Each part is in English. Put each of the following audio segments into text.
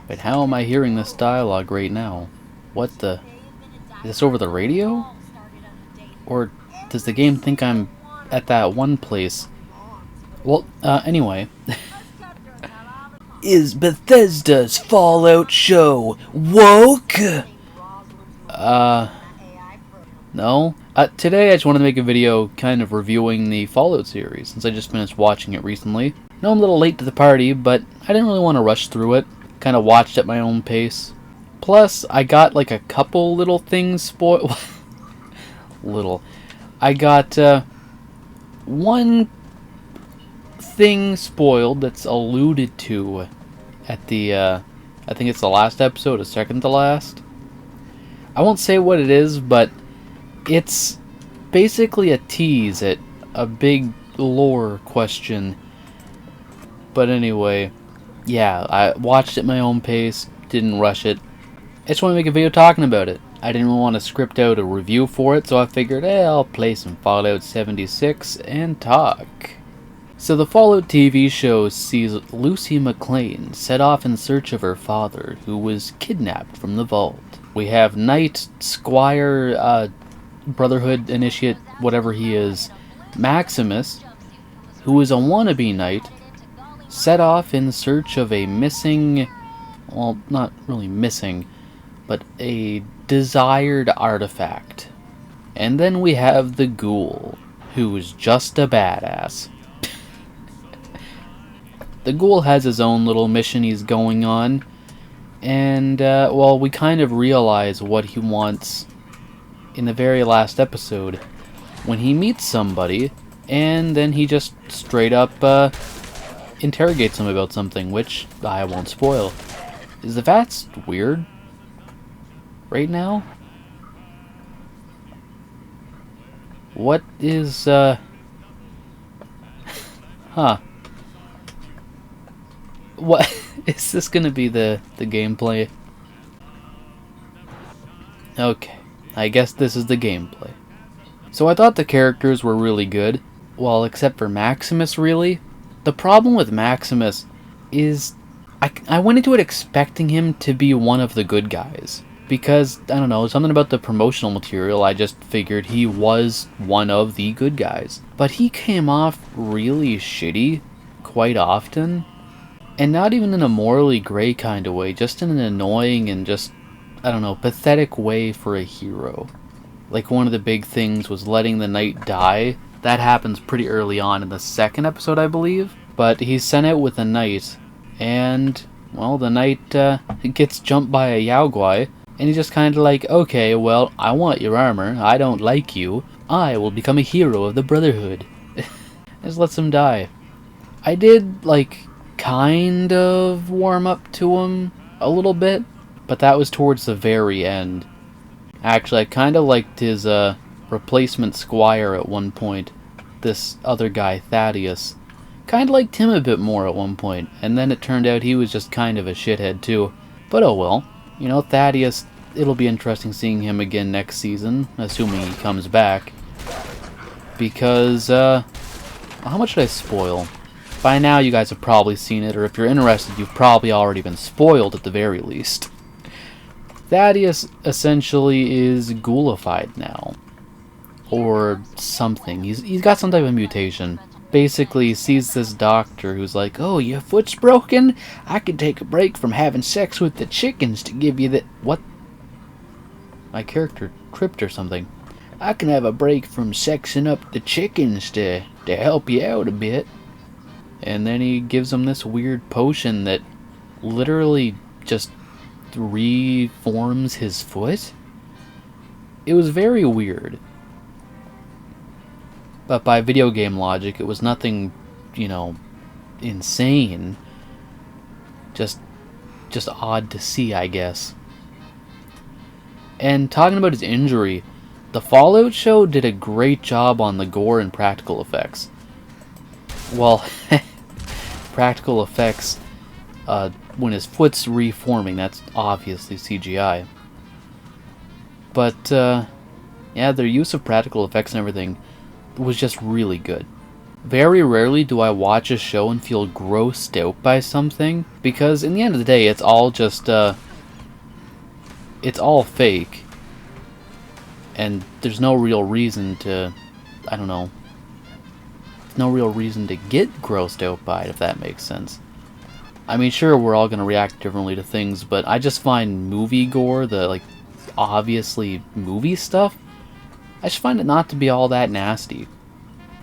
Wait, how am I hearing this dialogue right now? What the... Is this over the radio? Or does the game think I'm at that one place? Well, anyway. Is Bethesda's Fallout show woke? No. Today I just wanted to make a video kind of reviewing the Fallout series, since I just finished watching it recently. No, I'm a little late to the party, but I didn't really want to rush through it. Kind of watched at my own pace. Plus, I got like a couple little things spoiled. I got one thing spoiled that's alluded to at the, I think it's the last episode, or second to last. I won't say what it is, but it's basically a tease at a big lore question. But anyway, yeah, I watched it at my own pace, didn't rush it. I just want to make a video talking about it. I didn't want to script out a review for it, so I figured, I'll play some Fallout 76 and talk. So the Fallout TV show sees Lucy McLean set off in search of her father, who was kidnapped from the vault. We have Knight, Squire, Brotherhood Initiate, whatever he is, Maximus, who is a wannabe knight, set off in search of a missing, well, not really missing, but a desired artifact. And then we have the Ghoul, who's just a badass. The Ghoul has his own little mission he's going on, and, well, we kind of realize what he wants in the very last episode, when he meets somebody, and then he just straight up, interrogates him about something, which I won't spoil. Is the VATS weird right now? What is, huh. What is this gonna be the gameplay? Okay, I guess this is the gameplay. So I thought the characters were really good, well, except for Maximus, really. The problem with Maximus is I went into it expecting him to be one of the good guys. Because, I don't know, something about the promotional material, I just figured he was one of the good guys. But he came off really shitty quite often. And not even in a morally gray kind of way, just in an annoying and just, I don't know, pathetic way for a hero. Like, one of the big things was letting the knight die. That happens pretty early on in the second episode, I believe. But he's sent out with a knight, and, well, the knight gets jumped by a Yaogwai, and he's just kind of like, okay, well, I want your armor, I don't like you, I will become a hero of the Brotherhood. Just lets him die. I did, like, kind of warm up to him a little bit, but that was towards the very end. Actually, I kind of liked his replacement Squire at one point, this other guy, Thaddeus. Kind of liked him a bit more at one point, and then it turned out he was just kind of a shithead too. But oh well. You know, Thaddeus, it'll be interesting seeing him again next season, assuming he comes back. Because, how much should I spoil? By now you guys have probably seen it, or if you're interested, you've probably already been spoiled at the very least. Thaddeus essentially is ghoulified now. Or something. He's got some type of mutation. Basically, he sees this doctor who's like, oh, your foot's broken? I can take a break from having sex with the chickens to give you the... What? My character tripped or something. I can have a break from sexing up the chickens to help you out a bit. And then he gives him this weird potion that literally just reforms his foot? It was very weird. But by video game logic, it was nothing, you know, insane. Just odd to see, I guess. And talking about his injury, the Fallout show did a great job on the gore and practical effects. Well, practical effects, when his foot's reforming, that's obviously CGI. But, yeah, their use of practical effects and everything was just really good. Very rarely do I watch a show and feel grossed out by something, because in the end of the day, it's all just, it's all fake. And there's no real reason to, I don't know, no real reason to get grossed out by it, if that makes sense. I mean, sure, we're all going to react differently to things, but I just find movie gore, the, like, obviously movie stuff, I just find it not to be all that nasty.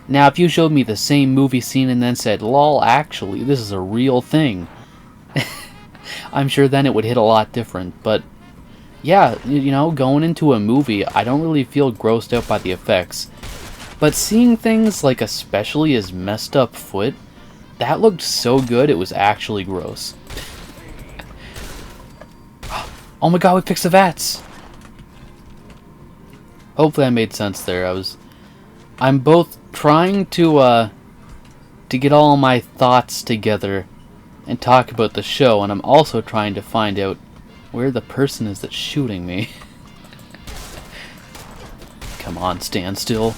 Now, if you showed me the same movie scene and then said, lol, actually, this is a real thing, I'm sure then it would hit a lot different. But, yeah, you know, going into a movie, I don't really feel grossed out by the effects. But seeing things like especially his messed up foot, that looked so good it was actually gross. Oh my god, we fixed the vats! Hopefully I made sense there. I'm both trying to get all my thoughts together and talk about the show, and I'm also trying to find out where the person is that's shooting me. Come on, stand still.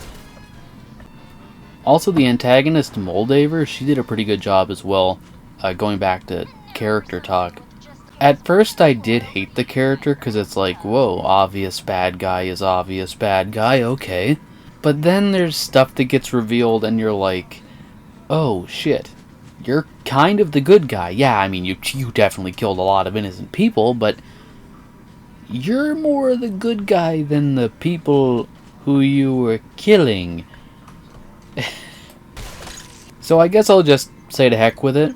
Also, the antagonist, Moldaver, she did a pretty good job as well, going back to character talk. At first, I did hate the character, because it's like, whoa, obvious bad guy is obvious bad guy, okay. But then there's stuff that gets revealed, and you're like, oh, shit. You're kind of the good guy. Yeah, I mean, you definitely killed a lot of innocent people, but you're more the good guy than the people who you were killing. So I guess I'll just say to heck with it.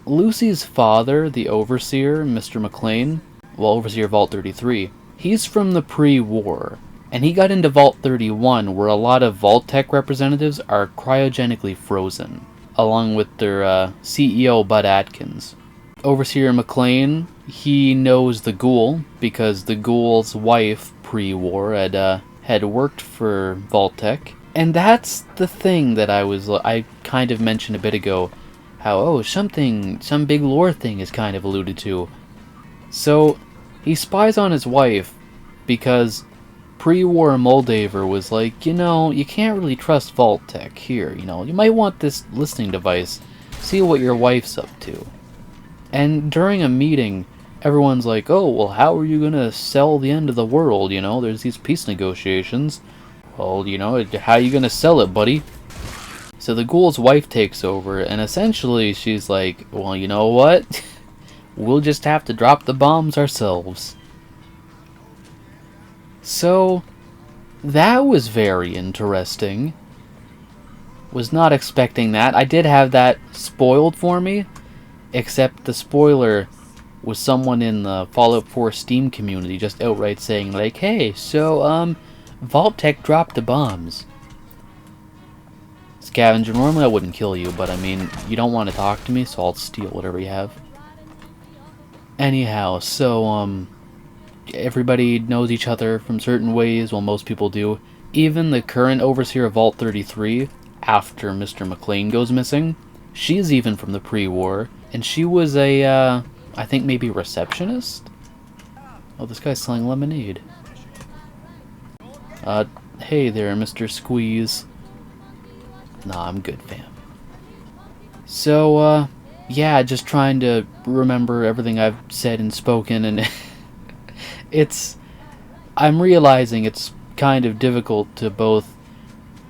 Lucy's father, the Overseer, Mr. McLean, well, Overseer Vault 33, he's from the pre-war, and he got into Vault 31, where a lot of Vault Tech representatives are cryogenically frozen, along with their CEO, Bud Atkins. Overseer McLean, he knows the Ghoul, because the Ghoul's wife, pre-war, had worked for Vault Tech. And that's the thing that I kind of mentioned a bit ago, how, some big lore thing is kind of alluded to. So, he spies on his wife, because pre-war Moldaver was like, you can't really trust Vault Tech here, you might want this listening device, see what your wife's up to. And during a meeting, everyone's like, oh, well, how are you gonna sell the end of the world, there's these peace negotiations. Well, how you gonna sell it, buddy? So the Ghoul's wife takes over, and essentially she's like, well, you know what? We'll just have to drop the bombs ourselves. So, that was very interesting. Was not expecting that. I did have that spoiled for me, except the spoiler was someone in the Fallout 4 Steam community just outright saying, like, hey, so, Vault Tech dropped the bombs. Scavenger, normally I wouldn't kill you, but I mean, you don't want to talk to me, so I'll steal whatever you have. Anyhow, so, everybody knows each other from certain ways, well, most people do. Even the current Overseer of Vault 33, after Mr. McLean goes missing, she's even from the pre-war, and she was a, I think maybe receptionist? Oh, this guy's selling lemonade. Hey there, Mr. Squeeze. Nah, I'm good, fam. So, yeah, just trying to remember everything I've said and spoken, and I'm realizing it's kind of difficult to both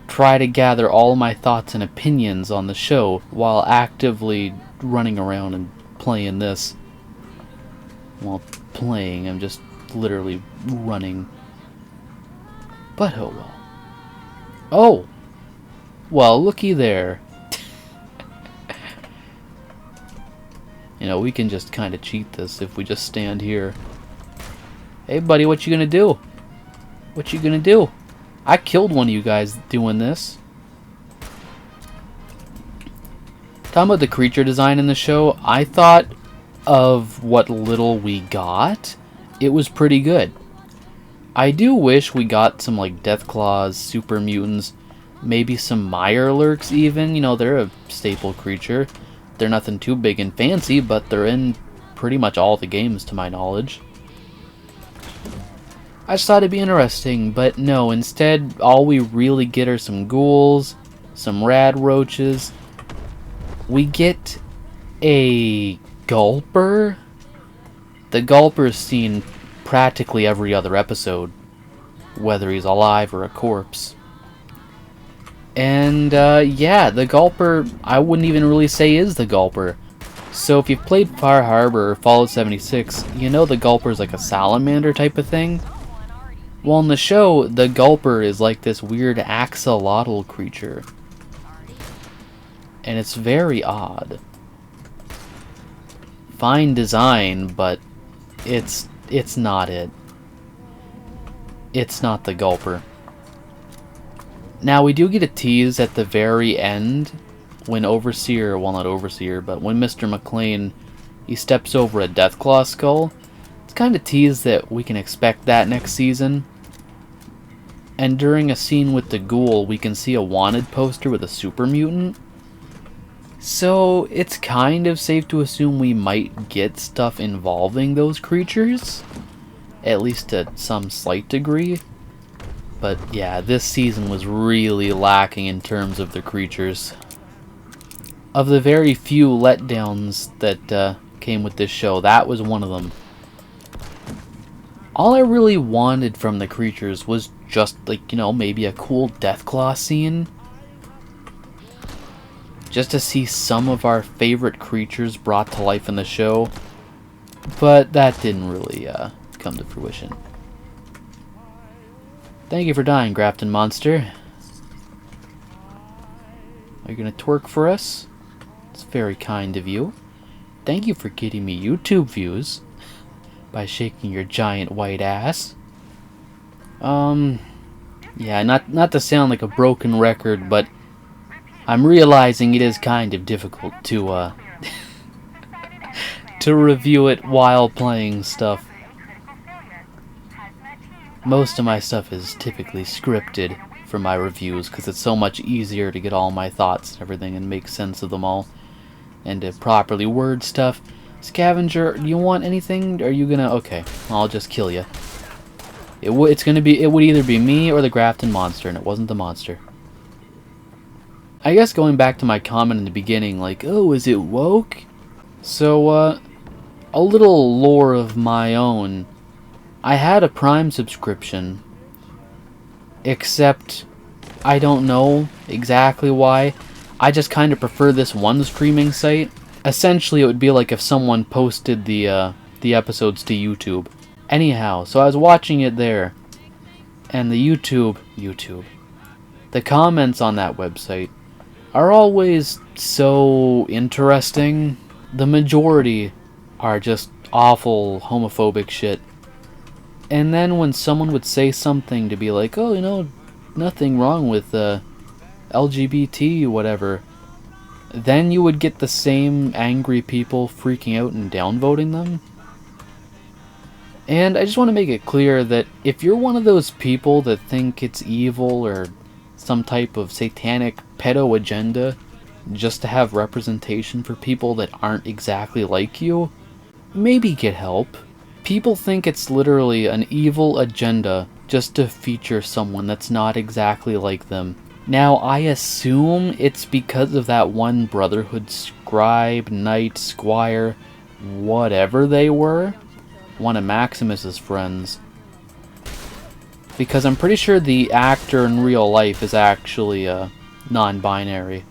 try to gather all my thoughts and opinions on the show while actively running around and playing this. Well, playing, I'm just literally running. But oh well. Oh! Well, looky there. We can just kind of cheat this if we just stand here. Hey buddy, what you gonna do? What you gonna do? I killed one of you guys doing this. Talking about the creature design in the show, I thought of what little we got. It was pretty good. I do wish we got some like Deathclaws, super mutants, maybe some Mirelurks even. They're a staple creature. They're nothing too big and fancy, but they're in pretty much all the games to my knowledge. I just thought it'd be interesting, but no, instead all we really get are some ghouls, some rad roaches. We get a gulper. The gulper is seen practically every other episode, whether he's alive or a corpse. And yeah, the gulper, I wouldn't even really say is the gulper. So if you've played Far Harbor or Fallout 76, you know the gulper is like a salamander type of thing. Well, in the show, the gulper is like this weird axolotl creature. And it's very odd. Fine design, but it's not it. It's not the gulper. Now, we do get a tease at the very end when Overseer, well, not Overseer, but when Mr. McLean, he steps over a Deathclaw skull. It's kind of teased that we can expect that next season. And during a scene with the ghoul, we can see a wanted poster with a super mutant. So it's kind of safe to assume we might get stuff involving those creatures, at least to some slight degree. But yeah, this season was really lacking in terms of the creatures. Of the very few letdowns that came with this show, that was one of them. All I really wanted from the creatures was just, like, you know, maybe a cool Deathclaw scene. Just to see some of our favorite creatures brought to life in the show. But that didn't really come to fruition. Thank you for dying, Grafton Monster. Are you gonna twerk for us? It's very kind of you. Thank you for getting me YouTube views by shaking your giant white ass. Yeah, not to sound like a broken record, but I'm realizing it is kind of difficult to to review it while playing stuff. Most of my stuff is typically scripted for my reviews because it's so much easier to get all my thoughts and everything and make sense of them all and to properly word stuff. Scavenger, do you want anything? Are you gonna... Okay, I'll just kill you. It would either be me or the Grafton Monster, and it wasn't the monster. I guess going back to my comment in the beginning, like, oh, is it woke? So, a little lore of my own. I had a Prime subscription, except I don't know exactly why. I just kind of prefer this one streaming site. Essentially, it would be like if someone posted the episodes to YouTube. Anyhow, so I was watching it there, and the YouTube, the comments on that website are always so interesting. The majority are just awful homophobic shit. And then when someone would say something to be like, oh, you know, nothing wrong with LGBT, whatever, then you would get the same angry people freaking out and downvoting them. And I just want to make it clear that if you're one of those people that think it's evil or some type of satanic pedo agenda just to have representation for people that aren't exactly like you, maybe get help. People think it's literally an evil agenda just to feature someone that's not exactly like them. Now, I assume it's because of that one Brotherhood scribe, knight, squire, whatever they were, one of Maximus's friends. Because I'm pretty sure the actor in real life is actually non-binary.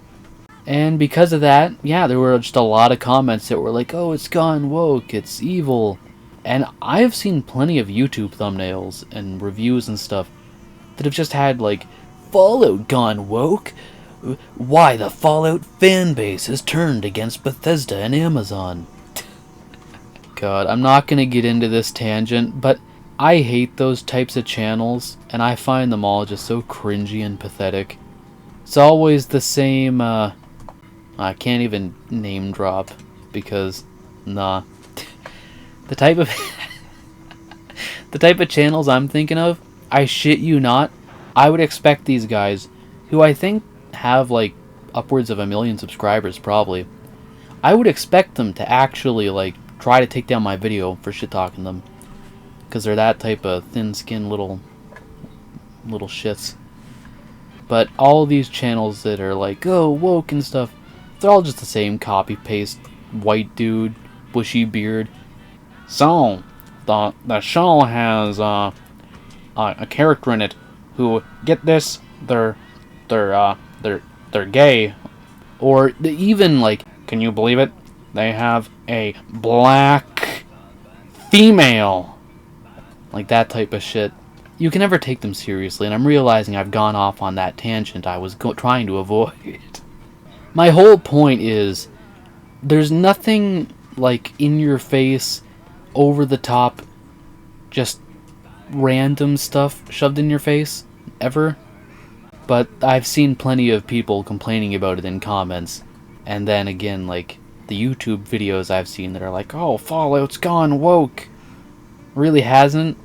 And because of that, yeah, there were just a lot of comments that were like, oh, it's gone woke, it's evil. And I've seen plenty of YouTube thumbnails and reviews and stuff that have just had, like, Fallout gone woke? Why the Fallout fanbase has turned against Bethesda and Amazon. God, I'm not gonna get into this tangent, but I hate those types of channels, and I find them all just so cringy and pathetic. It's always the same, I can't even name drop, because, nah. The type of channels I'm thinking of, I shit you not, I would expect these guys, who I think have like upwards of 1 million subscribers probably, I would expect them to actually like try to take down my video for shit talking them, because they're that type of thin-skinned little shits. But all these channels that are like, oh, woke and stuff, they're all just the same copy-paste, white dude, bushy beard. So, the show has a character in it who, get this, they're gay. Or even, like, can you believe it? They have a black female. Like that type of shit. You can never take them seriously, and I'm realizing I've gone off on that tangent I was trying to avoid. My whole point is, there's nothing, like, in your face, over the top, just random stuff shoved in your face, ever. But I've seen plenty of people complaining about it in comments. And then again, like, the YouTube videos I've seen that are like, oh, Fallout's gone woke. Really hasn't.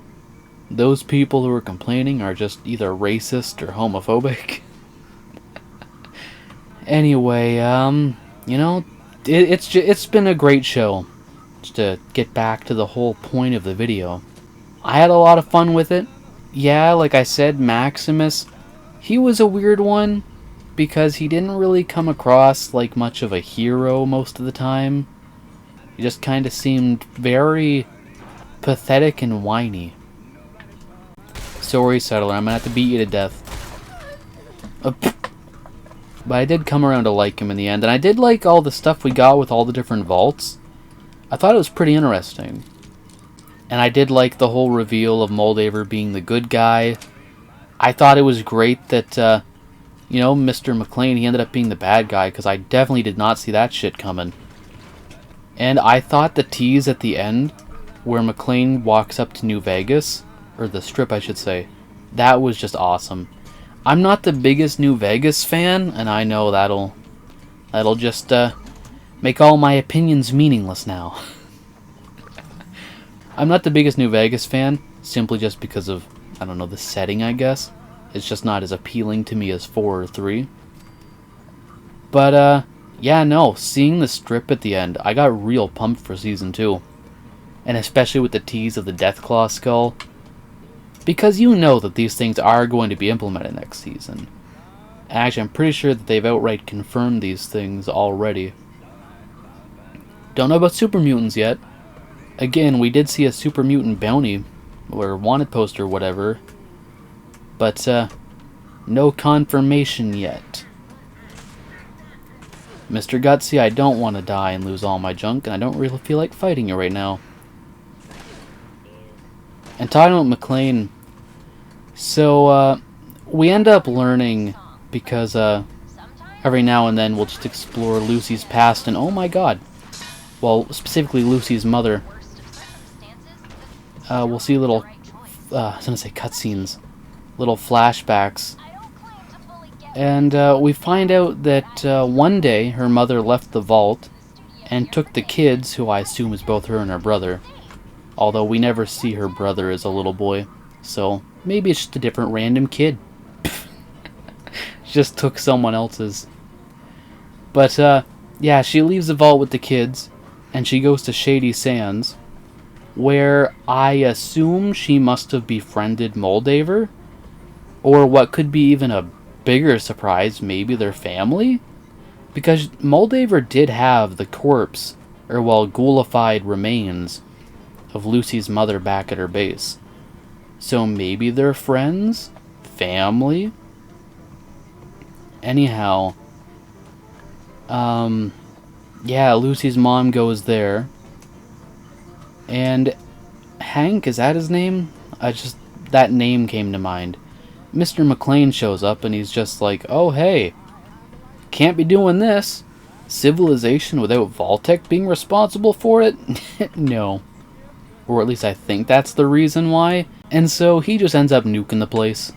Those people who are complaining are just either racist or homophobic. Anyway, you know, it's been a great show. Just to get back to the whole point of the video. I had a lot of fun with it. Yeah, like I said, Maximus, he was a weird one, because he didn't really come across like much of a hero most of the time. He just kind of seemed very pathetic and whiny. Sorry, Settler, I'm gonna have to beat you to death. But I did come around to like him in the end, and I did like all the stuff we got with all the different vaults. I thought it was pretty interesting. And I did like the whole reveal of Moldaver being the good guy. I thought it was great that, you know, Mr. McLean, he ended up being the bad guy, because I definitely did not see that shit coming. And I thought the tease at the end, where McLean walks up to New Vegas, or the strip I should say, that was just awesome. I'm not the biggest New Vegas fan, and I know that'll just make all my opinions meaningless now. I'm not the biggest New Vegas fan, simply just because of, I don't know, the setting, I guess. It's just not as appealing to me as 4 or 3. But, yeah, no, seeing the strip at the end, I got real pumped for Season 2. And especially with the tease of the Deathclaw skull. Because you know that these things are going to be implemented next season. Actually, I'm pretty sure that they've outright confirmed these things already. Don't know about super mutants yet. Again, we did see a super mutant bounty, or wanted poster, or whatever. But, no confirmation yet. Mr. Gutsy, I don't want to die and lose all my junk, and I don't really feel like fighting you right now. And talking about McLean, so, we end up learning, because, every now and then we'll just explore Lucy's past, and oh my god, well, specifically Lucy's mother. We'll see little, I was gonna say cutscenes, little flashbacks. And we find out that one day her mother left the vault and took the kids, who I assume is both her and her brother. Although we never see her brother as a little boy, so maybe it's just a different random kid. She just took someone else's. But yeah, she leaves the vault with the kids, and she goes to Shady Sands, where I assume she must have befriended Moldaver, or what could be even a bigger surprise, maybe their family? Because Moldaver did have the corpse, or well, ghoulified remains of Lucy's mother back at her base. So maybe they're friends? Family? Anyhow, yeah, Lucy's mom goes there. And Hank, is that his name? That name came to mind. Mr. McLean shows up and he's just like, oh hey, can't be doing this. Civilization without Vault-Tec being responsible for it? No. Or at least I think that's the reason why. And so he just ends up nuking the place.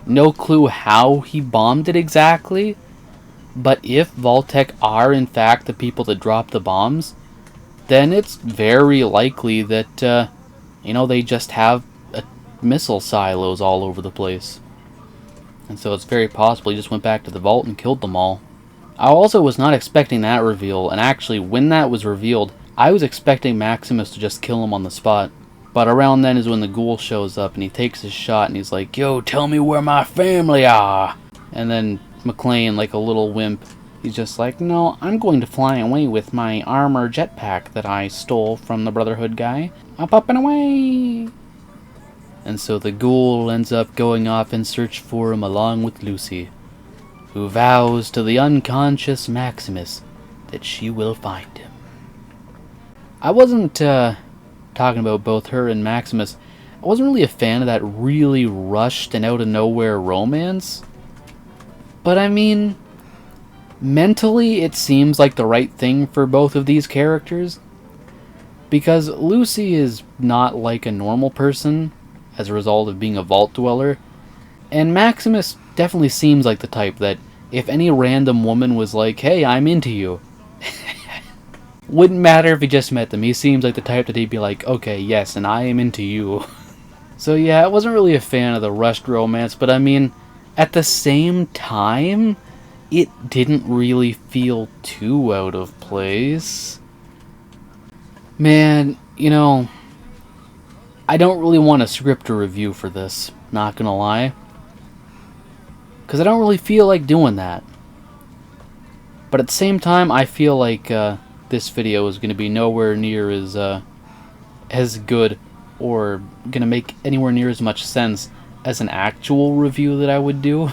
No clue how he bombed it exactly, but if Vault-Tec are in fact the people that dropped the bombs, then it's very likely that, you know, they just have missile silos all over the place. And so it's very possible he just went back to the vault and killed them all. I also was not expecting that reveal, and actually when that was revealed, I was expecting Maximus to just kill him on the spot. But around then is when the ghoul shows up and he takes his shot and he's like, yo, tell me where my family are. And then McLean, like a little wimp, he's just like, no, I'm going to fly away with my armor jetpack that I stole from the Brotherhood guy. Up and away! And so the ghoul ends up going off in search for him along with Lucy, who vows to the unconscious Maximus that she will find him. I wasn't talking about both her and Maximus. I wasn't really a fan of that really rushed and out-of-nowhere romance. But I mean, mentally it seems like the right thing for both of these characters. Because Lucy is not like a normal person as a result of being a vault dweller. And Maximus definitely seems like the type that if any random woman was like, hey, I'm into you, wouldn't matter if he just met them. He seems like the type that he'd be like, okay, yes, and I am into you. So yeah, I wasn't really a fan of the rushed romance, but I mean, at the same time, it didn't really feel too out of place. Man, you know, I don't really want to script a review for this, not gonna lie. Because I don't really feel like doing that. But at the same time, I feel like this video is going to be nowhere near as good or going to make anywhere near as much sense as an actual review that I would do.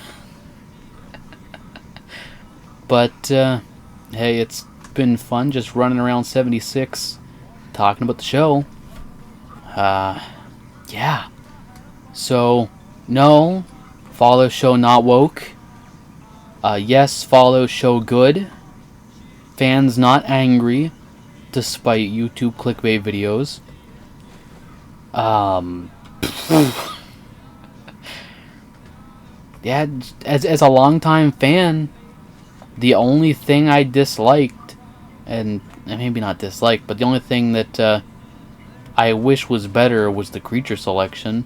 But, hey, it's been fun just running around 76 talking about the show. Yeah. So, no, follow show not woke. Yes, follow show good. Fans not angry, despite YouTube clickbait videos. Yeah, as a longtime fan, the only thing I disliked, and maybe not disliked, but the only thing that I wish was better was the creature selection.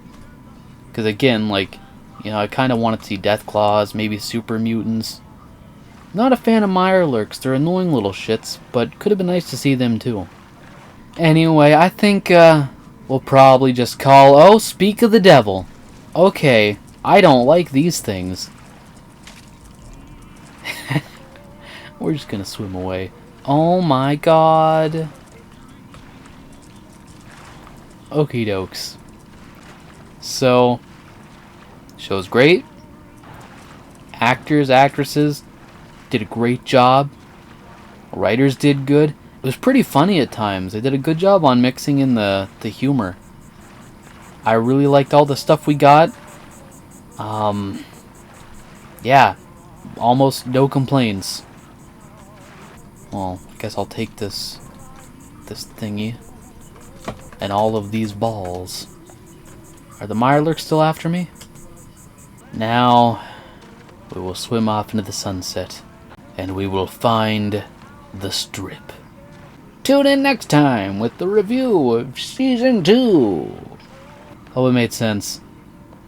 Because again, like, you know, I kind of wanted to see Deathclaws, maybe super mutants. Not a fan of Mirelurks, they're annoying little shits, but could have been nice to see them too. Anyway, I think we'll probably just call, oh, speak of the devil. Okay, I don't like these things. We're just gonna swim away. Oh my god. Okie dokes. So, show's great. Actors, actresses did a great job. Writers did good. It was pretty funny at times. They did a good job on mixing in the humor. I really liked all the stuff we got. Yeah, almost no complaints. Well, I guess I'll take this thingy and all of these balls. Are the Mirelurks still after me? Now we will swim off into the sunset and we will find the strip. Tune in next time with the review of Season 2. Hope it made sense.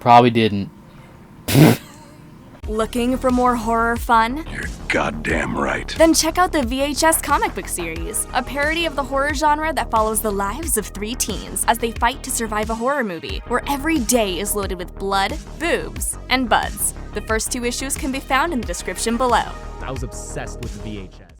Probably didn't. Looking for more horror fun? You're goddamn right. Then check out the VHS comic book series, a parody of the horror genre that follows the lives of 3 teens as they fight to survive a horror movie, where every day is loaded with blood, boobs, and buds. The first 2 issues can be found in the description below. I was obsessed with VHS.